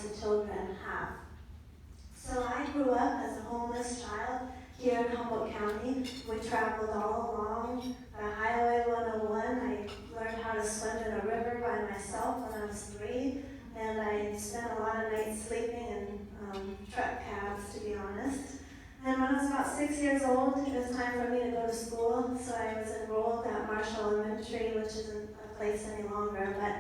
of children have. So I grew up as a homeless child here in Humboldt County. We traveled all along the Highway 101. I learned how to swim in a river by myself when I was 3, and I spent a lot of nights sleeping in truck cabs, to be honest. And when I was about 6 years old, it was time for me to go to school, so I was enrolled at Marshall Elementary, which isn't a place any longer, but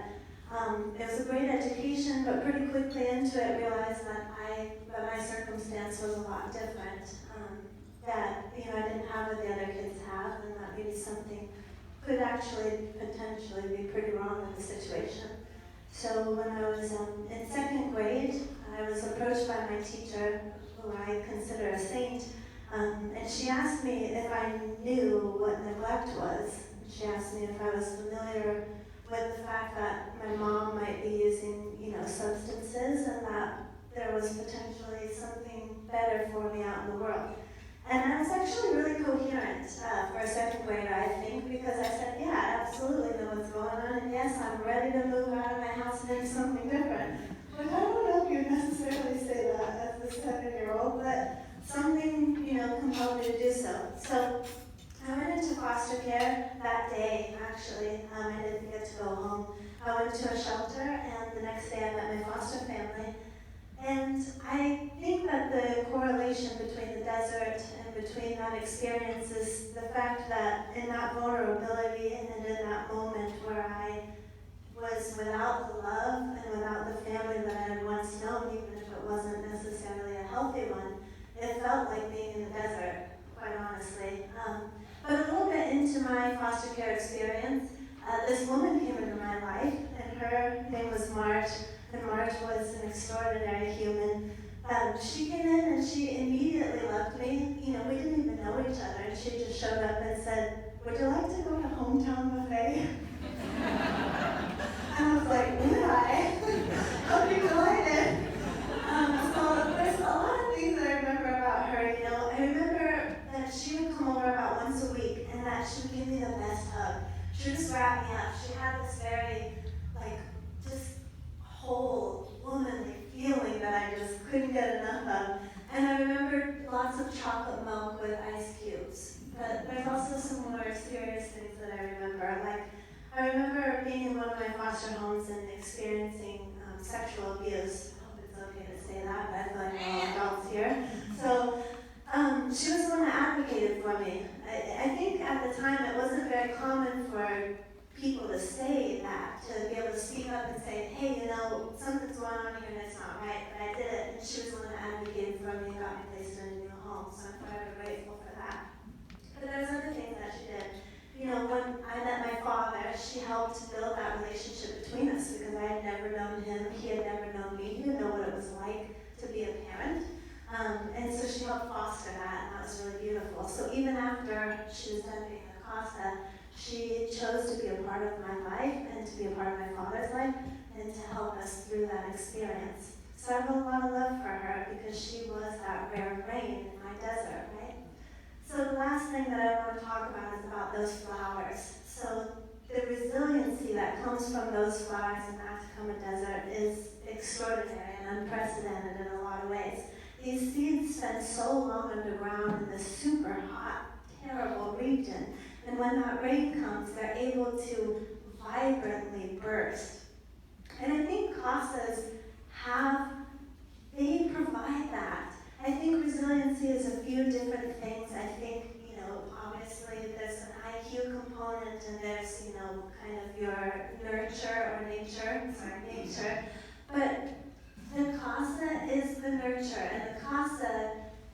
it was a great education, but pretty quickly into it realized that my circumstance was a lot different. That I didn't have what the other kids have, and that maybe something could actually potentially be pretty wrong in the situation. So when I was in 2nd grade, I was approached by my teacher, who I consider a saint, and she asked me if I knew what neglect was. She asked me if I was familiar with the fact that my mom might be using, substances, and that there was potentially something better for me out in the world. And I was actually really coherent for a 2nd grader, I think, because I said, yeah, I absolutely know what's going on, and yes, I'm ready to move out of my house and do something different. But I don't know if you necessarily say that as a 7-year-old, but something, compelled me to do so. So I went into foster care that day, actually. I didn't get to go home. I went to a shelter, and the next day I met my foster family. And I think that the correlation between the desert and between that experience is the fact that in that vulnerability and in that moment where I was without the love and without the family that I had once known, even if it wasn't necessarily a healthy one, it felt like being in the desert, quite honestly. But a little bit into my foster care experience, this woman came into my life, and her name was Marge, and Marge was an extraordinary human. She came in and she immediately loved me. We didn't even know each other, and she just showed up and said, "Would you like to go to Hometown Buffet?" And I was like, "Would I?" I'll be delighted. So there's a lot of things that I remember about her. I remember that she would come over about once a week, and that she would give me the best hug. She would just wrap me up. She had this very, just whole, womanly feeling that I just couldn't get enough of. And I remember lots of chocolate milk with ice cubes. But there's also some more serious things that I remember. I remember being in one of my foster homes and experiencing sexual abuse. I hope it's okay to say that, but I feel like we're all adults here. So she was the one that advocated for me. I think at the time it wasn't very common for people to say that, to be able to speak up and say, hey, something's going on here and it's not right, but I did it, and she was the one that advocated for me and got me placed in a new home, so I'm forever grateful for that. But there's other things that she did. When I met my father, she helped build that relationship between us because I had never known him, he had never known me, he didn't know what it was like to be a parent. And so she helped foster that, and that was really beautiful. So even after she was done being a Costa, she chose to be a part of my life and to be a part of my father's life and to help us through that experience. So I have a lot of love for her because she was that rare rain in my desert, right? So the last thing that I want to talk about is about those flowers. So the resiliency that comes from those flowers in the Atacama Desert is extraordinary and unprecedented in a lot of ways. These seeds spend so long underground in this super hot, terrible region. And when that rain comes, they're able to vibrantly burst. And I think Casas they provide that. I think resiliency is a few different things. I think, obviously there's an IQ component and there's, kind of your nurture or nature. But the Casa is the nurture, and the Casa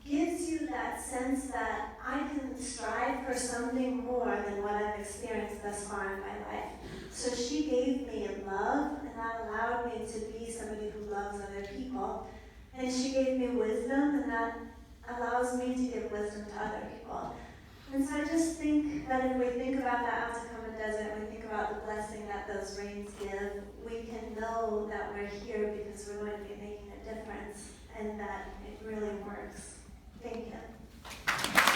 gives you that sense that I can strive for something more than what I've experienced thus far in my life. So she gave me love, and that allowed me to be somebody who loves other people. And she gave me wisdom, and that allows me to give wisdom to other people. And so I just think that if we think about the Atacama Desert, and we think about the blessing that those rains give, we can know that we're here because we're going to be making a difference, and that it really works. Thank you.